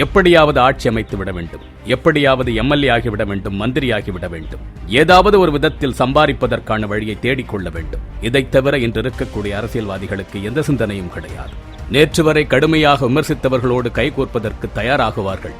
எப்படியாவது ஆட்சி அமைத்து விட வேண்டும், எப்படியாவது எம்எல்ஏ ஆகிவிட வேண்டும், மந்திரி ஆகிவிட வேண்டும், ஏதாவது ஒரு விதத்தில் சம்பாதிப்பதற்கான வழியை தேடிக்கொள்ள வேண்டும். இதைத் தவிர இன்று இருக்கக்கூடிய அரசியல்வாதிகளுக்கு எந்த சிந்தனையும் கிடையாது. நேற்று வரை கடுமையாக விமர்சித்தவர்களோடு கைகோர்ப்பதற்கு தயாராகுவார்கள்.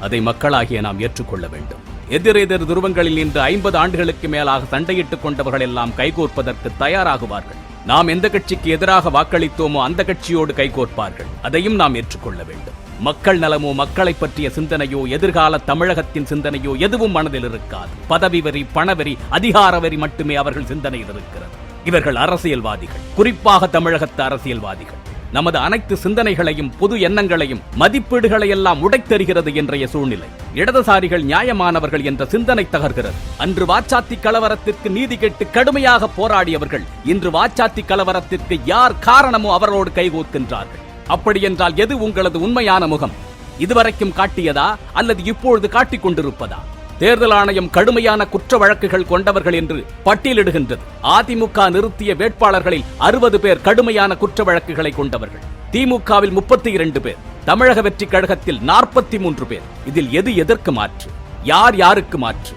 அதை மக்களாகிய நாம் ஏற்றுக்கொள்ள வேண்டும். எதிரெதிர் துருவங்களில் இன்று 50 ஆண்டுகளுக்கு மேலாக சண்டையிட்டுக் கொண்டவர்கள் எல்லாம் கைகோர்ப்பதற்கு தயாராகுவார்கள். நாம் எந்த கட்சிக்கு எதிராக வாக்களித்தோமோ அந்த கட்சியோடு கைகோர்ப்பார்கள். அதையும் நாம் ஏற்றுக்கொள்ள வேண்டும். மக்கள் நலமோ, மக்களை பற்றிய சிந்தனையோ, எதிர்கால தமிழகத்தின் சிந்தனையோ எதுவும் மனதில் இருக்காது. பதவி வெறி, பணவெறி, அதிகார வெறி மட்டுமே அவர்கள் சிந்தனையில் இருக்கிறது. இவர்கள் அரசியல்வாதிகள், குறிப்பாக தமிழகத்து அரசியல்வாதிகள். நமது அனைத்து சிந்தனைகளையும், பொது எண்ணங்களையும், மதிப்பீடுகளை எல்லாம் உடைத்தெறிகிறது இன்றைய சூழ்நிலை. இடதுசாரிகள் நியாயமானவர்கள் என்ற சிந்தனை தகர்கிறது. அன்று வாச்சாத்தி கலவரத்திற்கு நீதி கேட்டு கடுமையாக போராடியவர்கள் இன்று வாச்சாத்தி கலவரத்திற்கு யார் காரணமோ அவரோடு கைகோர்க்கின்றார்கள். அப்படி என்றால் எது உங்களது உண்மையான முகம்? இதுவரைக்கும் காட்டியதா அல்லது இப்பொழுது காட்டிக் கொண்டிருப்பதா? தேர்தல் ஆணையம் கடுமையான குற்ற வழக்குகள் கொண்டவர்கள் என்று பட்டியலிடுகின்றது. அதிமுக நிறுத்திய வேட்பாளர்களில் 60 பேர் கடுமையான குற்ற வழக்குகளை கொண்டவர்கள். திமுகவில் 32 பேர், தமிழக வெற்றி கழகத்தில் 43 பேர். இதில் எது எதற்கு மாற்று? யார் யாருக்கு மாற்று?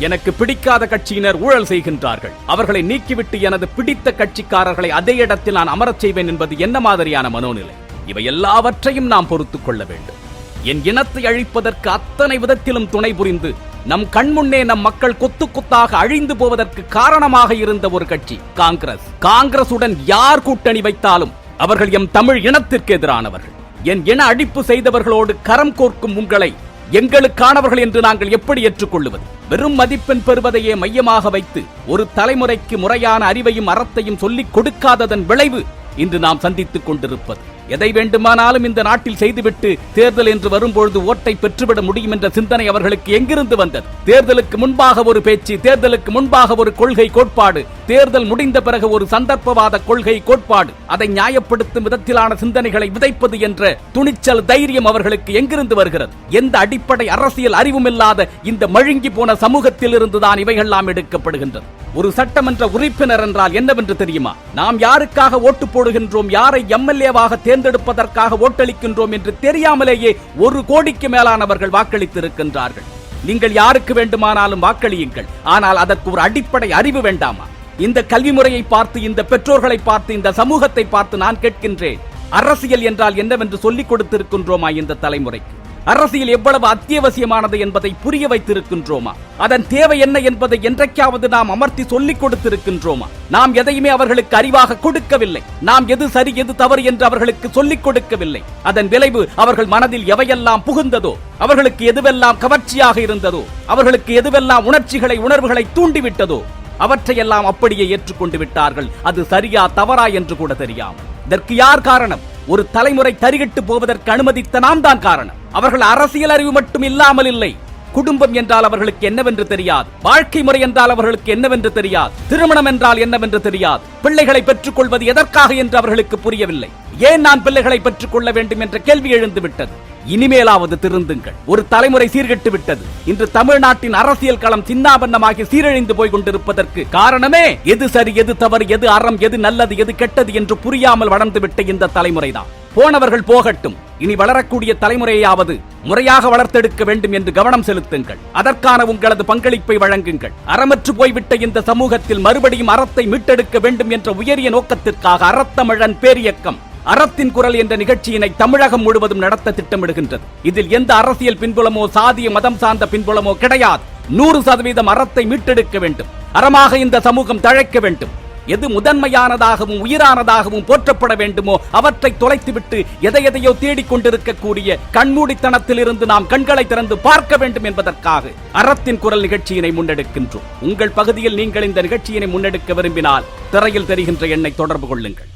எனக்கு பிடிக்காத கட்சியினர் ஊழல் செய்கின்றார்கள், அவர்களை நீக்கிவிட்டு எனது பிடித்த கட்சிக்காரர்களை அதே இடத்தில் நான் அமரச் செய்வேன் என்பது என்ன மாதிரியான மனோநிலை? இவை எல்லாவற்றையும் நாம் பொறுத்துக் கொள்ள வேண்டும். என் இனத்தை அழிப்பதற்கு அத்தனை விதத்திலும் துணை புரிந்து நம் கண்முன்னே நம் மக்கள் கொத்து கொத்தாக அழிந்து போவதற்கு காரணமாக இருந்த ஒரு கட்சி காங்கிரஸ். காங்கிரசுடன் யார் கூட்டணி வைத்தாலும் அவர்கள் எம் தமிழ் இனத்திற்கு எதிரானவர்கள். என் இன அழிப்பு செய்தவர்களோடு கரம் கோர்க்கும் உங்களை எங்களுக்கானவர்கள் என்று நாங்கள் எப்படி ஏற்றுக்கொள்ளுவது? வெறும் மதிப்பெண் பெறுவதையே மையமாக வைத்து ஒரு தலைமுறைக்கு முறையான அறிவையும் அறத்தையும் சொல்லிக் கொடுக்காததன் விளைவு இன்று நாம் சந்தித்துக் கொண்டிருப்பது. எதை வேண்டுமானாலும் இந்த நாட்டில் செய்துவிட்டு தேர்தல் என்று வரும்பொழுது ஓட்டை பெற்றுவிட முடியும் என்ற சிந்தனை அவர்களுக்கு எங்கிருந்து வந்தது? தேர்தலுக்கு முன்பாக ஒரு பேச்சு, தேர்தலுக்கு முன்பாக ஒரு கொள்கை கோட்பாடு, தேர்தல் முடிந்த பிறகு ஒரு சந்தர்ப்பவாத கொள்கை கோட்பாடு, அதை நியாயப்படுத்தும் விதத்திலான சிந்தனைகளை விதைப்பது என்ற துணிச்சல், தைரியம் அவர்களுக்கு எங்கிருந்து வருகிறது? எந்த அடிப்படை அரசியல் அறிவும் இல்லாத இந்த மழுங்கி போன சமூகத்தில் இருந்துதான் இவைகள்லாம் எடுக்கப்படுகின்றது. ஒரு சட்டமன்ற உறுப்பினர் என்றால் என்னவென்று தெரியுமா? நாம் யாருக்காக ஓட்டு போடுகின்றோம், யாரை எம்எல்ஏவாக தேர்ந்தெடுப்பதற்காக ஓட்டளிக்கின்றோம் என்று தெரியாமலேயே 1 கோடிக்கு மேலானவர்கள் வாக்களித்திருக்கின்றார்கள். நீங்கள் யாருக்கு வேண்டுமானாலும் வாக்களியுங்கள், ஆனால் அதற்கு ஒரு அடிப்படை அறிவு வேண்டாமா? இந்த கல்வி முறையை பார்த்து, இந்த பெற்றோர்களை பார்த்து, இந்த சமூகத்தை பார்த்து நான் கேட்கின்றேன், அரசியல் என்றால் என்னவென்று சொல்லிக் கொடுத்திருக்கின்றோமா இந்த தலைமுறைக்கு? அரசியல் எவ்வளவு அத்தியாவசியமானது என்பதை புரிய வைத்திருக்கின்றோமா? அதன் தேவை என்ன என்பதை என்றைக்காவது நாம் அமர்த்தி சொல்லிக் கொடுத்திருக்கின்றோமா? நாம் எதையுமே அவர்களுக்கு அறிவாக கொடுக்கவில்லை. நாம் எது சரி எது தவறு என்று அவர்களுக்கு சொல்லிக் கொடுக்கவில்லை. அதன் விளைவு அவர்கள் மனதில் எவையெல்லாம் புகுந்ததோ, அவர்களுக்கு எதுவெல்லாம் கவர்ச்சியாக இருந்ததோ, அவர்களுக்கு எதுவெல்லாம் உணர்வுகளை தூண்டிவிட்டதோ அவற்றையெல்லாம் அப்படியே ஏற்றுக்கொண்டு விட்டார்கள். அது சரியா தவறா என்று கூட தெரியாமல். இதற்கு யார் காரணம்? ஒரு தலைமுறை தரிகட்டு போவதற்கு அனுமதித்த நாம் தான் காரணம். அவர்கள் அரசியல் அறிவு மட்டும் இல்லாமல் இல்லை, குடும்பம் என்றால் அவர்களுக்கு என்னவென்று தெரியாது, வாழ்க்கை முறை என்றால் அவர்களுக்கு என்னவென்று தெரியாது, திருமணம் என்றால் என்னவென்று தெரியாது, பிள்ளைகளை பெற்றுக் கொள்வது எதற்காக என்று அவர்களுக்கு புரியவில்லை. ஏன் நான் பிள்ளைகளை பெற்றுக் கொள்ள வேண்டும் என்ற கேள்வி எழுந்து விட்டது. இனிமேலாவது திருந்துங்கள். ஒரு தலைமுறை சீர்கெட்டு விட்டது. இன்று தமிழ்நாட்டின் அரசியல் களம் சின்னாபன்னமாகி சீரழிந்து போய் கொண்டிருப்பதற்கு காரணமே எது சரி எது தவறு, எது அறம், எது நல்லது, எது கெட்டது என்று புரியாமல் வளர்ந்துவிட்ட இந்த தலைமுறைதான். போனவர்கள் போகட்டும், இனி வளரக்கூடிய தலைமுறையாவது முறையாக வளர்த்தெடுக்க வேண்டும் என்று கவனம் செலுத்துங்கள். அதற்கான உங்களது பங்களிப்பை வழங்குங்கள். அறமற்று போய்விட்ட இந்த சமூகத்தில் மறுபடியும் அறத்தை மீட்டெடுக்க வேண்டும் என்ற உயரிய நோக்கத்திற்காக அறத்தமிழன் பேரியக்கம் அறத்தின் குரல் என்ற நிகழ்ச்சியினை தமிழகம் முழுவதும் நடத்த திட்டமிடுகின்றது. இதில் எந்த அரசியல் பின்புலமோ, சாதிய மதம் சார்ந்த பின்புலமோ கிடையாது. 100% அறத்தை மீட்டெடுக்க வேண்டும். அறமாக இந்த சமூகம் தழைக்க வேண்டும். எது முதன்மையானதாகவும் உயிரானதாகவும் போற்றப்பட வேண்டுமோ அவற்றை தொலைத்துவிட்டு எதையோ தேடிக்கொண்டிருக்கக்கூடிய கண்மூடித்தனத்தில் இருந்து நாம் கண்களை திறந்து பார்க்க வேண்டும் என்பதற்காக அறத்தின் குரல் நிகழ்ச்சியினை முன்னெடுக்கின்றோம். உங்கள் பகுதியில் நீங்கள் இந்த நிகழ்ச்சியினை முன்னெடுக்க விரும்பினால் திரையில் தெரிகின்ற எண்ணை தொடர்பு கொள்ளுங்கள்.